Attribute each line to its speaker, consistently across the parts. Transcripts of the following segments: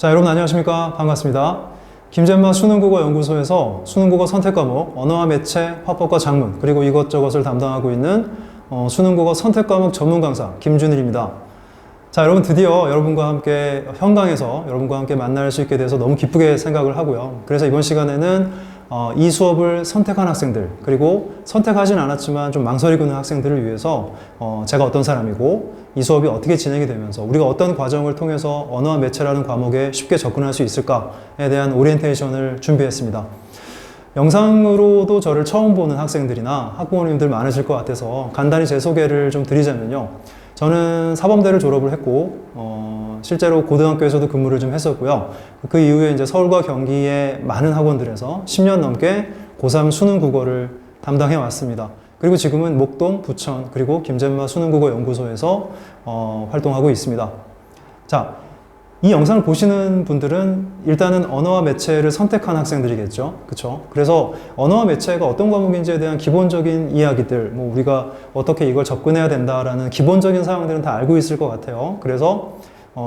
Speaker 1: 자, 여러분 안녕하십니까? 반갑습니다. 김젠마 수능국어 연구소에서 수능국어 선택 과목 언어와 매체, 화법과 작문, 그리고 이것저것을 담당하고 있는 수능국어 선택 과목 전문 강사 김준일입니다. 자, 여러분 드디어 여러분과 함께 현강에서 여러분과 함께 만날 수 있게 돼서 너무 기쁘게 생각을 하고요. 그래서 이번 시간에는 이 수업을 선택한 학생들, 그리고 선택하진 않았지만 좀 망설이고 있는 학생들을 위해서 제가 어떤 사람이고 이 수업이 어떻게 진행이 되면서 우리가 어떤 과정을 통해서 언어와 매체라는 과목에 쉽게 접근할 수 있을까에 대한 오리엔테이션을 준비했습니다. 영상으로도 저를 처음 보는 학생들이나 학부모님들 많으실 것 같아서 간단히 제 소개를 좀 드리자면요. 저는 사범대를 졸업을 했고 실제로 고등학교에서도 근무를 좀 했었고요. 그 이후에 이제 서울과 경기의 많은 학원들에서 10년 넘게 고3 수능국어를 담당해 왔습니다. 그리고 지금은 목동, 부천, 그리고 김젠마 수능국어 연구소에서 활동하고 있습니다. 자, 이 영상을 보시는 분들은 일단은 언어와 매체를 선택한 학생들이겠죠. 그쵸? 그래서 언어와 매체가 어떤 과목인지에 대한 기본적인 이야기들, 뭐 우리가 어떻게 이걸 접근해야 된다라는 기본적인 사항들은 다 알고 있을 것 같아요. 그래서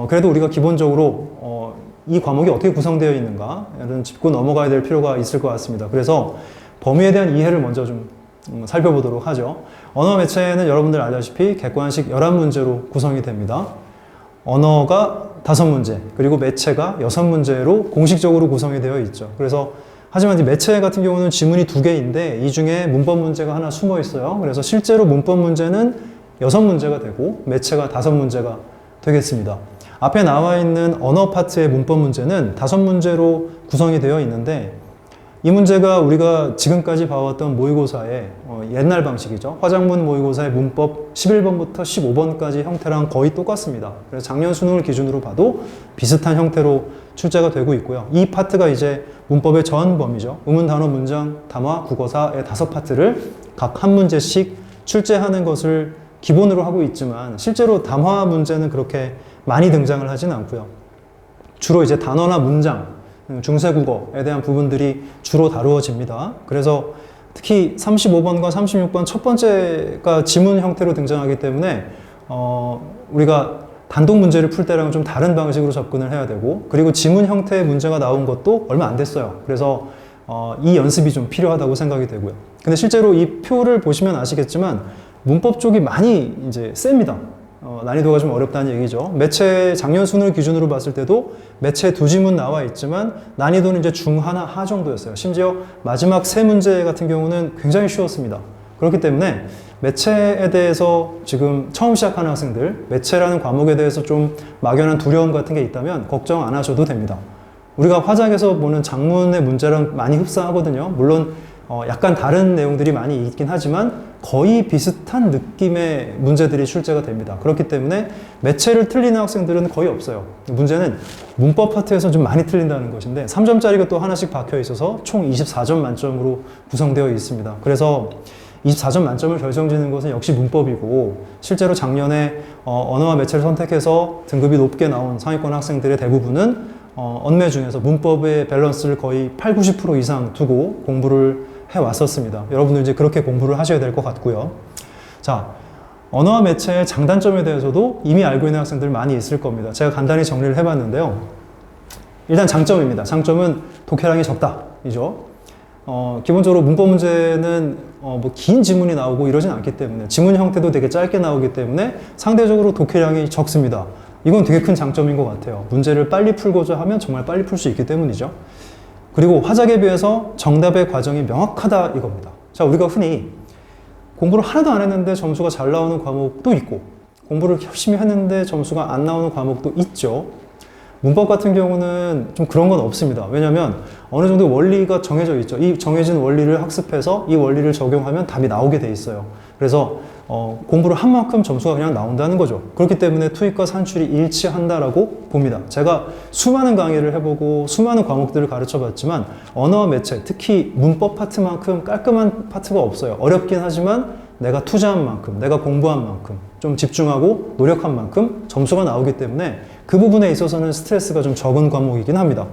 Speaker 1: 그래도 우리가 기본적으로 이 과목이 어떻게 구성되어 있는가 이런 짚고 넘어가야 될 필요가 있을 것 같습니다. 그래서 범위에 대한 이해를 먼저 좀 살펴보도록 하죠. 언어 매체는 여러분들 알다시피 객관식 11문제로 구성이 됩니다. 언어가 5문제, 그리고 매체가 6문제로 공식적으로 구성이 되어 있죠. 그래서 하지만 이 매체 같은 경우는 지문이 2개인데 이 중에 문법 문제가 하나 숨어 있어요. 그래서 실제로 문법 문제는 6문제가 되고 매체가 5문제가 되겠습니다. 앞에 나와 있는 언어 파트의 문법 문제는 5문제로 구성이 되어 있는데 이 문제가 우리가 지금까지 봐왔던 모의고사의 옛날 방식이죠. 화작문 모의고사의 문법 11번부터 15번까지 형태랑 거의 똑같습니다. 그래서 작년 수능을 기준으로 봐도 비슷한 형태로 출제가 되고 있고요. 이 파트가 이제 문법의 전 범위죠. 의문, 단어, 문장, 담화, 국어사의 5파트를 각 한 문제씩 출제하는 것을 기본으로 하고 있지만 실제로 담화 문제는 그렇게 많이 등장을 하진 않고요. 주로 이제 단어나 문장, 중세국어에 대한 부분들이 주로 다루어집니다. 그래서 특히 35번과 36번 첫 번째가 지문 형태로 등장하기 때문에 우리가 단독 문제를 풀 때랑은 좀 다른 방식으로 접근을 해야 되고, 그리고 지문 형태의 문제가 나온 것도 얼마 안 됐어요. 그래서 이 연습이 좀 필요하다고 생각이 되고요. 근데 실제로 이 표를 보시면 아시겠지만 문법 쪽이 많이 이제 셉니다. 난이도가 좀 어렵다는 얘기죠. 매체 작년 수능을 기준으로 봤을 때도 매체 2지문 나와 있지만 난이도는 이제 중하나 하 정도였어요. 심지어 마지막 3문제 같은 경우는 굉장히 쉬웠습니다. 그렇기 때문에 매체에 대해서 지금 처음 시작하는 학생들, 매체라는 과목에 대해서 좀 막연한 두려움 같은 게 있다면 걱정 안 하셔도 됩니다. 우리가 화작에서 보는 작문의 문제랑 많이 흡사하거든요. 물론 약간 다른 내용들이 많이 있긴 하지만 거의 비슷한 느낌의 문제들이 출제가 됩니다. 그렇기 때문에 매체를 틀리는 학생들은 거의 없어요. 문제는 문법 파트에서 좀 많이 틀린다는 것인데 3점짜리가 또 하나씩 박혀 있어서 총 24점 만점으로 구성되어 있습니다. 그래서 24점 만점을 결정짓는 것은 역시 문법이고, 실제로 작년에 언어와 매체를 선택해서 등급이 높게 나온 상위권 학생들의 대부분은 언매 중에서 문법의 밸런스를 거의 80~90% 이상 두고 공부를 해왔었습니다. 여러분들 이제 그렇게 공부를 하셔야 될 것 같고요. 자, 언어와 매체의 장단점에 대해서도 이미 알고 있는 학생들 많이 있을 겁니다. 제가 간단히 정리를 해봤는데요. 일단 장점입니다. 장점은 독해량이 적다 이죠. 기본적으로 문법 문제는 뭐 긴 지문이 나오고 이러진 않기 때문에, 지문 형태도 되게 짧게 나오기 때문에 상대적으로 독해량이 적습니다. 이건 되게 큰 장점인 것 같아요. 문제를 빨리 풀고자 하면 정말 빨리 풀 수 있기 때문이죠. 그리고 화작에 비해서 정답의 과정이 명확하다 이겁니다. 자, 우리가 흔히 공부를 하나도 안 했는데 점수가 잘 나오는 과목도 있고, 공부를 열심히 했는데 점수가 안 나오는 과목도 있죠. 문법 같은 경우는 좀 그런 건 없습니다. 왜냐하면 어느 정도 원리가 정해져 있죠. 이 정해진 원리를 학습해서 이 원리를 적용하면 답이 나오게 돼 있어요. 그래서 공부를 한 만큼 점수가 그냥 나온다는 거죠. 그렇기 때문에 토익과 산출이 일치한다라고 봅니다. 제가 수많은 강의를 해보고 수많은 과목들을 가르쳐 봤지만 언어와 매체, 특히 문법 파트만큼 깔끔한 파트가 없어요. 어렵긴 하지만 내가 투자한 만큼, 내가 공부한 만큼, 좀 집중하고 노력한 만큼 점수가 나오기 때문에 그 부분에 있어서는 스트레스가 좀 적은 과목이긴 합니다.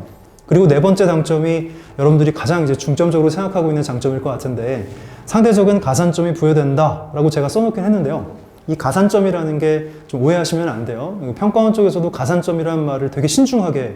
Speaker 1: 그리고 네 번째 장점이 여러분들이 가장 이제 중점적으로 생각하고 있는 장점일 것 같은데, 상대적인 가산점이 부여된다라고 제가 써놓긴 했는데요. 이 가산점이라는 게 좀 오해하시면 안 돼요. 평가원 쪽에서도 가산점이라는 말을 되게 신중하게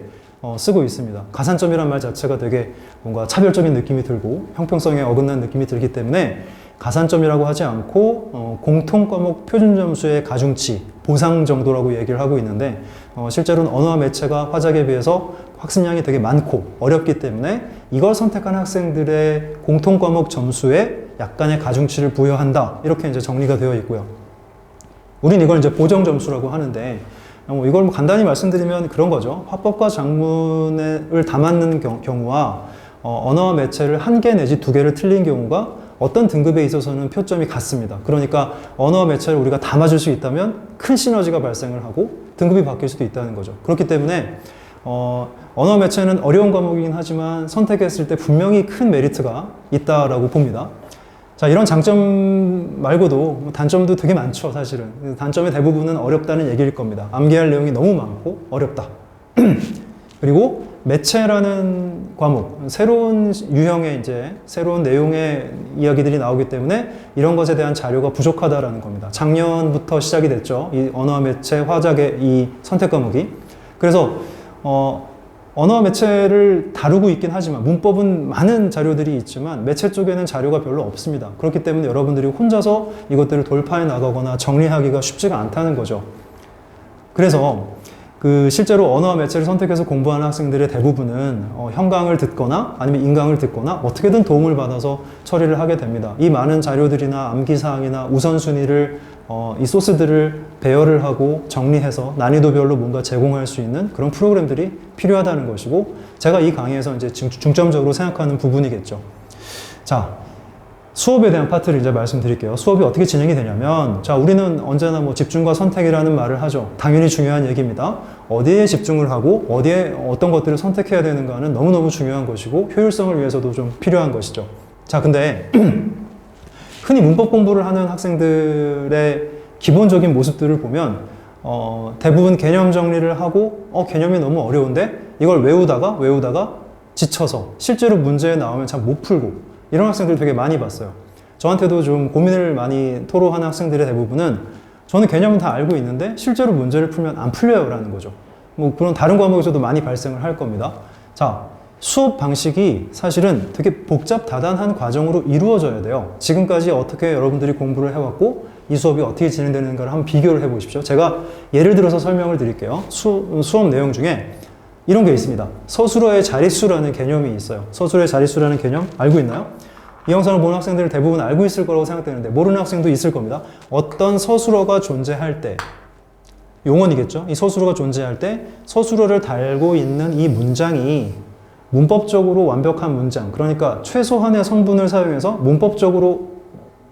Speaker 1: 쓰고 있습니다. 가산점이란 말 자체가 되게 뭔가 차별적인 느낌이 들고 형평성에 어긋난 느낌이 들기 때문에 가산점이라고 하지 않고 공통 과목 표준 점수의 가중치, 보상 정도라고 얘기를 하고 있는데 실제로는 언어와 매체가 화작에 비해서 학습량이 되게 많고 어렵기 때문에 이걸 선택한 학생들의 공통 과목 점수에 약간의 가중치를 부여한다. 이렇게 이제 정리가 되어 있고요. 우린 이걸 이제 보정 점수라고 하는데 이걸 간단히 말씀드리면 그런 거죠. 화법과 작문을 담았는 경우와 언어와 매체를 1개 내지 2개를 틀린 경우가 어떤 등급에 있어서는 표점이 같습니다. 그러니까 언어와 매체를 우리가 다 맞을 수 있다면 큰 시너지가 발생을 하고 등급이 바뀔 수도 있다는 거죠. 그렇기 때문에 언어 매체는 어려운 과목이긴 하지만 선택했을 때 분명히 큰 메리트가 있다라고 봅니다. 자, 이런 장점 말고도 단점도 되게 많죠, 사실은. 단점의 대부분은 어렵다는 얘기일 겁니다. 암기할 내용이 너무 많고 어렵다. 그리고 매체라는 과목, 새로운 유형의 이제 새로운 내용의 이야기들이 나오기 때문에 이런 것에 대한 자료가 부족하다라는 겁니다. 작년부터 시작이 됐죠. 이 언어와 매체 화작의 이 선택 과목이. 그래서 언어와 매체를 다루고 있긴 하지만 문법은 많은 자료들이 있지만 매체 쪽에는 자료가 별로 없습니다. 그렇기 때문에 여러분들이 혼자서 이것들을 돌파해 나가거나 정리하기가 쉽지가 않다는 거죠. 그래서 실제로 언어와 매체를 선택해서 공부하는 학생들의 대부분은 형강을 듣거나 아니면 인강을 듣거나 어떻게든 도움을 받아서 처리를 하게 됩니다. 이 많은 자료들이나 암기사항이나 우선순위를 이 소스들을 배열을 하고 정리해서 난이도별로 뭔가 제공할 수 있는 그런 프로그램들이 필요하다는 것이고 제가 이 강의에서 이제 중점적으로 생각하는 부분이겠죠. 자, 수업에 대한 파트를 이제 말씀드릴게요. 수업이 어떻게 진행이 되냐면, 자, 우리는 언제나 뭐 집중과 선택이라는 말을 하죠. 당연히 중요한 얘기입니다. 어디에 집중을 하고, 어디에 어떤 것들을 선택해야 되는가는 너무너무 중요한 것이고, 효율성을 위해서도 좀 필요한 것이죠. 자, 근데, 흔히 문법 공부를 하는 학생들의 기본적인 모습들을 보면, 대부분 개념 정리를 하고, 개념이 너무 어려운데, 이걸 외우다가 지쳐서, 실제로 문제에 나오면 잘 못 풀고, 이런 학생들 되게 많이 봤어요. 저한테도 좀 고민을 많이 토로하는 학생들의 대부분은 저는 개념은 다 알고 있는데 실제로 문제를 풀면 안 풀려요 라는 거죠. 뭐 그런 다른 과목에서도 많이 발생을 할 겁니다. 자, 수업 방식이 사실은 되게 복잡다단한 과정으로 이루어져야 돼요. 지금까지 어떻게 여러분들이 공부를 해왔고 이 수업이 어떻게 진행되는가를 한번 비교를 해보십시오. 제가 예를 들어서 설명을 드릴게요. 수업 내용 중에 이런 게 있습니다. 서술어의 자릿수라는 개념이 있어요. 서술어의 자릿수라는 개념 알고 있나요? 이 영상을 보는 학생들은 대부분 알고 있을 거라고 생각되는데 모르는 학생도 있을 겁니다. 어떤 서술어가 존재할 때 용언이겠죠. 이 서술어가 존재할 때 서술어를 달고 있는 이 문장이 문법적으로 완벽한 문장, 그러니까 최소한의 성분을 사용해서 문법적으로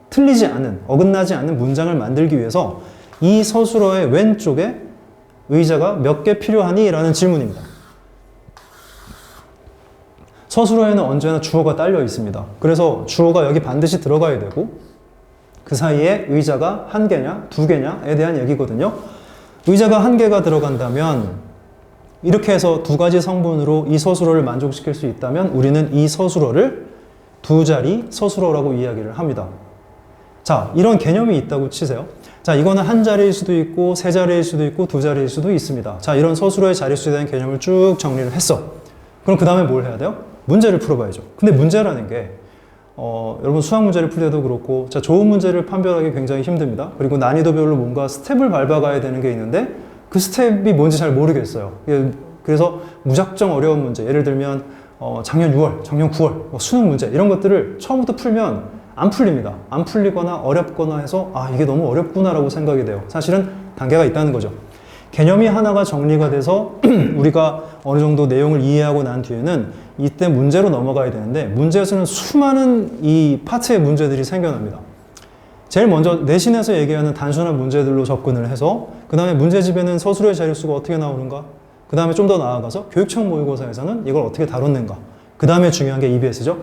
Speaker 1: 틀리지 않은, 어긋나지 않는 문장을 만들기 위해서 이 서술어의 왼쪽에 의자가 몇 개 필요하니? 라는 질문입니다. 서술어에는 언제나 주어가 딸려 있습니다. 그래서 주어가 여기 반드시 들어가야 되고 그 사이에 의자가 1개냐 2개냐에 대한 얘기거든요. 의자가 1개가 들어간다면 이렇게 해서 2가지 성분으로 이 서술어를 만족시킬 수 있다면 우리는 이 서술어를 2자리 서술어라고 이야기를 합니다. 자, 이런 개념이 있다고 치세요. 자, 이거는 1자리일 수도 있고 3자리일 수도 있고 2자리일 수도 있습니다. 자, 이런 서술어의 자릿수에 대한 개념을 쭉 정리를 했어. 그럼 그 다음에 뭘 해야 돼요? 문제를 풀어봐야죠. 근데 문제라는 게 여러분 수학 문제를 풀 때도 그렇고 자, 좋은 문제를 판별하기 굉장히 힘듭니다. 그리고 난이도별로 뭔가 스텝을 밟아가야 되는 게 있는데 그 스텝이 뭔지 잘 모르겠어요. 그래서 무작정 어려운 문제, 예를 들면 작년 6월, 작년 9월 수능 문제 이런 것들을 처음부터 풀면 안 풀립니다. 안 풀리거나 어렵거나 해서 이게 너무 어렵구나 라고 생각이 돼요. 사실은 단계가 있다는 거죠. 개념이 하나가 정리가 돼서 우리가 어느 정도 내용을 이해하고 난 뒤에는 이때 문제로 넘어가야 되는데 문제에서는 수많은 이 파트의 문제들이 생겨납니다. 제일 먼저 내신에서 얘기하는 단순한 문제들로 접근을 해서 그 다음에 문제집에는 서술어의 자릿수가 어떻게 나오는가, 그 다음에 좀 더 나아가서 교육청 모의고사에서는 이걸 어떻게 다뤘는가, 그 다음에 중요한 게 EBS죠.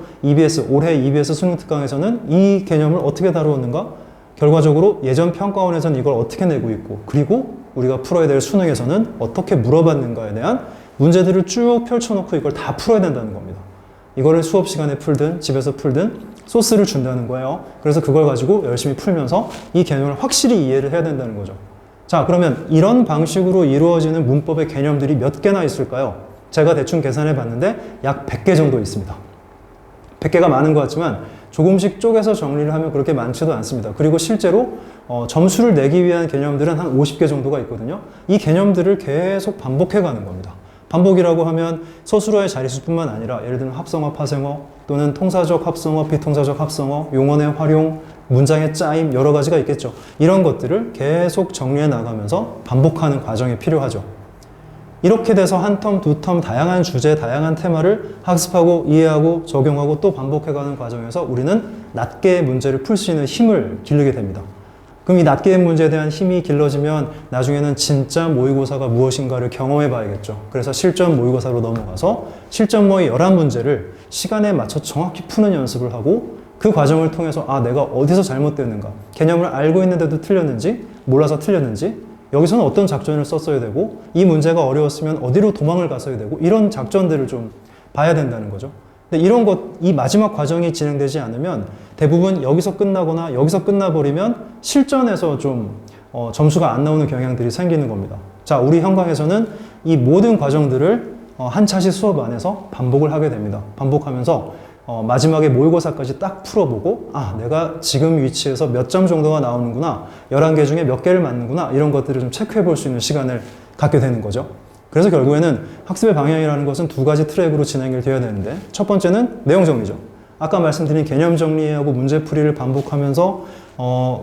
Speaker 1: 올해 EBS 수능 특강에서는 이 개념을 어떻게 다루었는가, 결과적으로 예전 평가원에서는 이걸 어떻게 내고 있고, 그리고 우리가 풀어야 될 수능에서는 어떻게 물어봤는가에 대한 문제들을 쭉 펼쳐놓고 이걸 다 풀어야 된다는 겁니다. 이거를 수업 시간에 풀든 집에서 풀든 소스를 준다는 거예요. 그래서 그걸 가지고 열심히 풀면서 이 개념을 확실히 이해를 해야 된다는 거죠. 자, 그러면 이런 방식으로 이루어지는 문법의 개념들이 몇 개나 있을까요? 제가 대충 계산해 봤는데 약 100개 정도 있습니다. 100개가 많은 것 같지만 조금씩 쪼개서 정리를 하면 그렇게 많지도 않습니다. 그리고 실제로 점수를 내기 위한 개념들은 한 50개 정도가 있거든요. 이 개념들을 계속 반복해 가는 겁니다. 반복이라고 하면 서술어의 자리수뿐만 아니라 예를 들면 합성어, 파생어 또는 통사적 합성어, 비통사적 합성어, 용언의 활용, 문장의 짜임 여러 가지가 있겠죠. 이런 것들을 계속 정리해 나가면서 반복하는 과정이 필요하죠. 이렇게 돼서 한 텀, 두 텀 다양한 주제, 다양한 테마를 학습하고 이해하고 적용하고 또 반복해가는 과정에서 우리는 낱개의 문제를 풀 수 있는 힘을 기르게 됩니다. 그럼 이 낱개의 문제에 대한 힘이 길러지면 나중에는 진짜 모의고사가 무엇인가를 경험해 봐야겠죠. 그래서 실전 모의고사로 넘어가서 실전 모의 11문제를 시간에 맞춰 정확히 푸는 연습을 하고 그 과정을 통해서 내가 어디서 잘못됐는가, 개념을 알고 있는데도 틀렸는지, 몰라서 틀렸는지, 여기서는 어떤 작전을 썼어야 되고 이 문제가 어려웠으면 어디로 도망을 갔어야 되고 이런 작전들을 좀 봐야 된다는 거죠. 근데 이 마지막 과정이 진행되지 않으면 대부분 여기서 끝나거나 여기서 끝나버리면 실전에서 좀 점수가 안 나오는 경향들이 생기는 겁니다. 자, 우리 현강에서는 이 모든 과정들을 한 차시 수업 안에서 반복을 하게 됩니다. 반복하면서 마지막에 모의고사까지 딱 풀어보고 내가 지금 위치에서 몇 점 정도가 나오는구나, 11개 중에 몇 개를 맞는구나, 이런 것들을 좀 체크해 볼 수 있는 시간을 갖게 되는 거죠. 그래서 결국에는 학습의 방향이라는 것은 두 가지 트랙으로 진행이 되어야 되는데, 첫 번째는 내용 정리죠. 아까 말씀드린 개념 정리하고 문제풀이를 반복하면서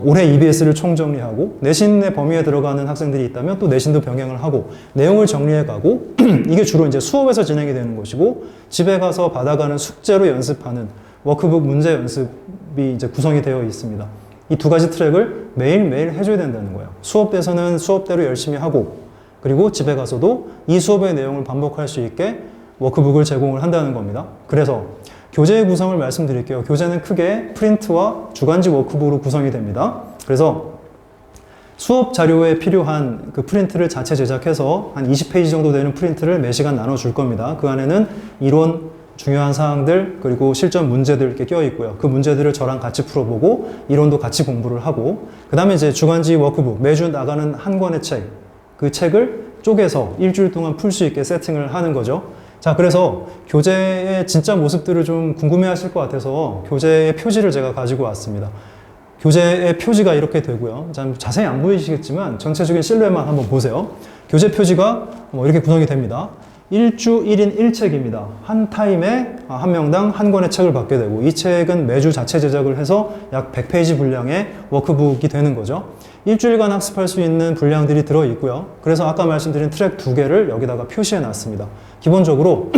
Speaker 1: 올해 EBS를 총정리하고 내신의 범위에 들어가는 학생들이 있다면 또 내신도 병행을 하고 내용을 정리해가고 이게 주로 이제 수업에서 진행이 되는 것이고, 집에 가서 받아가는 숙제로 연습하는 워크북 문제 연습이 이제 구성이 되어 있습니다. 이 두 가지 트랙을 매일매일 해줘야 된다는 거예요. 수업에서는 수업대로 열심히 하고, 그리고 집에 가서도 이 수업의 내용을 반복할 수 있게 워크북을 제공을 한다는 겁니다. 그래서 교재의 구성을 말씀드릴게요. 교재는 크게 프린트와 주간지 워크북으로 구성이 됩니다. 그래서 수업 자료에 필요한 그 프린트를 자체 제작해서 한 20페이지 정도 되는 프린트를 매 시간 나눠줄 겁니다. 그 안에는 이론, 중요한 사항들, 그리고 실전 문제들 이렇게 껴 있고요. 그 문제들을 저랑 같이 풀어보고 이론도 같이 공부를 하고, 그 다음에 이제 주간지 워크북, 매주 나가는 한 권의 책, 그 책을 쪼개서 일주일 동안 풀 수 있게 세팅을 하는 거죠. 자, 그래서 교재의 진짜 모습들을 좀 궁금해 하실 것 같아서 교재의 표지를 제가 가지고 왔습니다. 교재의 표지가 이렇게 되고요. 자세히 안 보이시겠지만 전체적인 실루엣만 한번 보세요. 교재 표지가 이렇게 구성이 됩니다. 1주 1인 1책입니다. 한 타임에 한 명당 한 권의 책을 받게 되고, 이 책은 매주 자체 제작을 해서 약 100페이지 분량의 워크북이 되는 거죠. 일주일간 학습할 수 있는 분량들이 들어있고요. 그래서 아까 말씀드린 트랙 2개를 여기다가 표시해 놨습니다. 기본적으로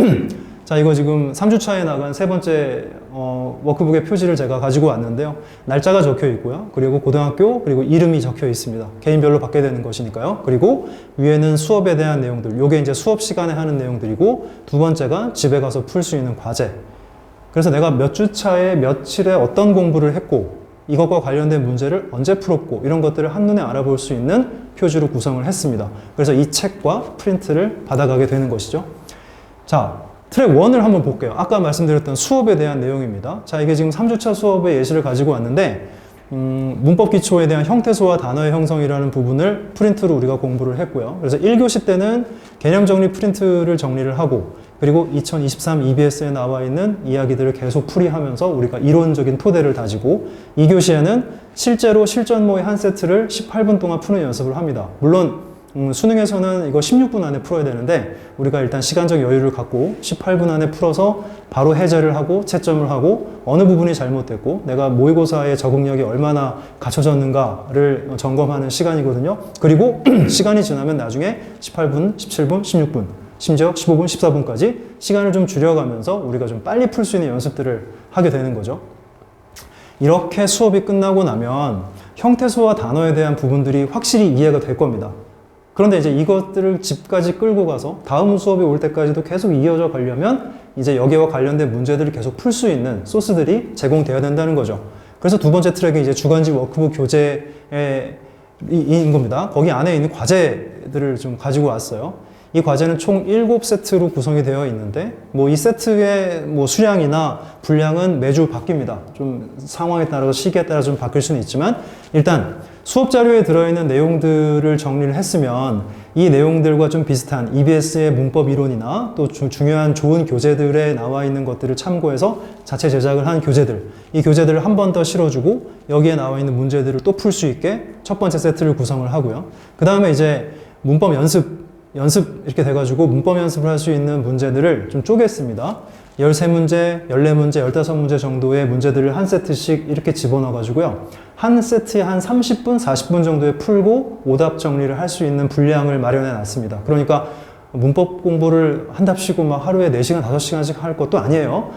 Speaker 1: 자, 이거 지금 3주차에 나간 세 번째 워크북의 표지를 제가 가지고 왔는데요. 날짜가 적혀 있고요. 그리고 고등학교, 그리고 이름이 적혀 있습니다. 개인별로 받게 되는 것이니까요. 그리고 위에는 수업에 대한 내용들, 요게 이제 수업 시간에 하는 내용들이고, 두 번째가 집에 가서 풀 수 있는 과제. 그래서 내가 몇 주차에 며칠에 어떤 공부를 했고, 이것과 관련된 문제를 언제 풀었고, 이런 것들을 한눈에 알아볼 수 있는 표지로 구성을 했습니다. 그래서 이 책과 프린트를 받아가게 되는 것이죠. 자, 트랙 1을 한번 볼게요. 아까 말씀드렸던 수업에 대한 내용입니다. 자, 이게 지금 3주차 수업의 예시를 가지고 왔는데, 문법 기초에 대한 형태소와 단어의 형성이라는 부분을 프린트로 우리가 공부를 했고요. 그래서 1교시 때는 개념 정리 프린트를 정리를 하고, 그리고 2023 EBS에 나와 있는 이야기들을 계속 풀이하면서 우리가 이론적인 토대를 다지고, 2교시에는 실제로 실전모의 한 세트를 18분 동안 푸는 연습을 합니다. 물론 수능에서는 이거 16분 안에 풀어야 되는데, 우리가 일단 시간적 여유를 갖고 18분 안에 풀어서 바로 해제를 하고 채점을 하고, 어느 부분이 잘못됐고 내가 모의고사의 적응력이 얼마나 갖춰졌는가를 점검하는 시간이거든요. 그리고 시간이 지나면 나중에 18분, 17분, 16분, 심지어 15분, 14분까지 시간을 좀 줄여가면서 우리가 좀 빨리 풀 수 있는 연습들을 하게 되는 거죠. 이렇게 수업이 끝나고 나면 형태소와 단어에 대한 부분들이 확실히 이해가 될 겁니다. 그런데 이제 이것들을 집까지 끌고 가서 다음 수업이 올 때까지도 계속 이어져 가려면 이제 여기와 관련된 문제들을 계속 풀 수 있는 소스들이 제공되어야 된다는 거죠. 그래서 두 번째 트랙이 이제 주간지 워크북 교재인 겁니다. 거기 안에 있는 과제들을 좀 가지고 왔어요. 이 과제는 총 7세트로 구성이 되어 있는데, 이 세트의 수량이나 분량은 매주 바뀝니다. 좀 상황에 따라서 시기에 따라 좀 바뀔 수는 있지만, 일단 수업 자료에 들어있는 내용들을 정리를 했으면 이 내용들과 좀 비슷한 EBS의 문법 이론이나 또 중요한 좋은 교재들에 나와 있는 것들을 참고해서 자체 제작을 한 교재들, 이 교재들을 한 번 더 실어주고 여기에 나와 있는 문제들을 또 풀 수 있게 첫 번째 세트를 구성을 하고요. 그 다음에 이제 문법 연습 이렇게 돼가지고 문법 연습을 할 수 있는 문제들을 좀 쪼갰습니다. 13문제, 14문제, 15문제 정도의 문제들을 한 세트씩 이렇게 집어넣어가지고요. 한 세트에 한 30분, 40분 정도에 풀고 오답 정리를 할 수 있는 분량을 마련해 놨습니다. 그러니까 문법 공부를 한답시고 막 하루에 4시간, 5시간씩 할 것도 아니에요.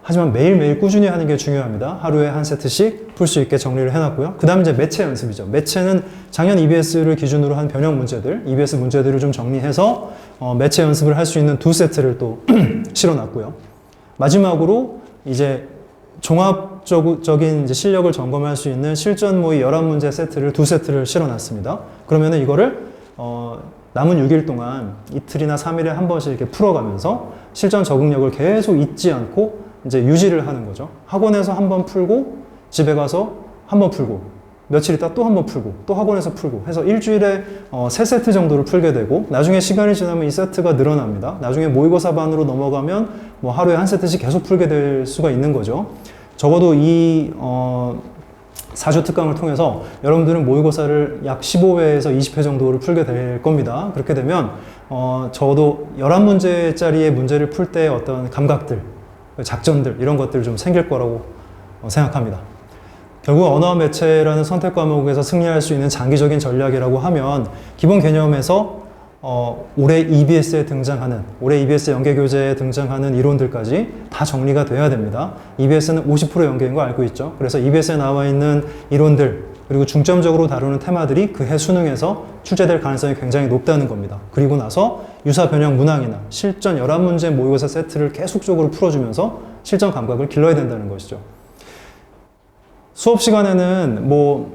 Speaker 1: 하지만 매일매일 꾸준히 하는 게 중요합니다. 하루에 한 세트씩 풀 수 있게 정리를 해놨고요. 그 다음 이제 매체 연습이죠. 매체는 작년 EBS를 기준으로 한 변형 문제들, EBS 문제들을 좀 정리해서 매체 연습을 할 수 있는 2세트를 또 실어놨고요. 마지막으로 이제 종합적인 이제 실력을 점검할 수 있는 실전 모의 11문제 세트를 2세트를 실어놨습니다. 그러면은 이거를 남은 6일 동안 이틀이나 3일에 한 번씩 이렇게 풀어가면서 실전 적응력을 계속 잊지 않고 이제 유지를 하는 거죠. 학원에서 한 번 풀고 집에 가서 한 번 풀고 며칠 있다 또 한 번 풀고 또 학원에서 풀고 해서 일주일에 3세트 정도를 풀게 되고 나중에 시간이 지나면 이 세트가 늘어납니다. 나중에 모의고사반으로 넘어가면 뭐 하루에 한 세트씩 계속 풀게 될 수가 있는 거죠. 적어도 이 4주 특강을 통해서 여러분들은 모의고사를 약 15회에서 20회 정도를 풀게 될 겁니다. 그렇게 되면 적어도 11문제짜리의 문제를 풀 때 어떤 감각들, 작전들 이런 것들이 좀 생길 거라고 생각합니다. 결국 언어와 매체라는 선택 과목에서 승리할 수 있는 장기적인 전략이라고 하면 기본 개념에서 올해 EBS에 등장하는, 올해 EBS 연계교재에 등장하는 이론들까지 다 정리가 돼야 됩니다. EBS는 50% 연계인 거 알고 있죠. 그래서 EBS에 나와 있는 이론들 그리고 중점적으로 다루는 테마들이 그해 수능에서 출제될 가능성이 굉장히 높다는 겁니다. 그리고 나서 유사 변형 문항이나 실전 11문제 모의고사 세트를 계속적으로 풀어주면서 실전 감각을 길러야 된다는 것이죠. 수업 시간에는 뭐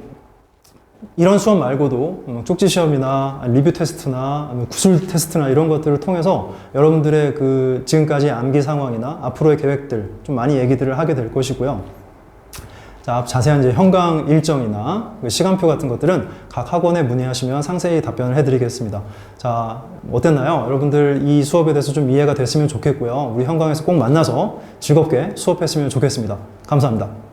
Speaker 1: 이런 수업 말고도 쪽지 시험이나 리뷰 테스트나 구술 테스트나 이런 것들을 통해서 여러분들의 그 지금까지 암기 상황이나 앞으로의 계획들 좀 많이 얘기들을 하게 될 것이고요. 자, 자세한 이제 현강 일정이나 시간표 같은 것들은 각 학원에 문의하시면 상세히 답변을 해드리겠습니다. 자, 어땠나요? 여러분들 이 수업에 대해서 좀 이해가 됐으면 좋겠고요. 우리 현강에서 꼭 만나서 즐겁게 수업했으면 좋겠습니다. 감사합니다.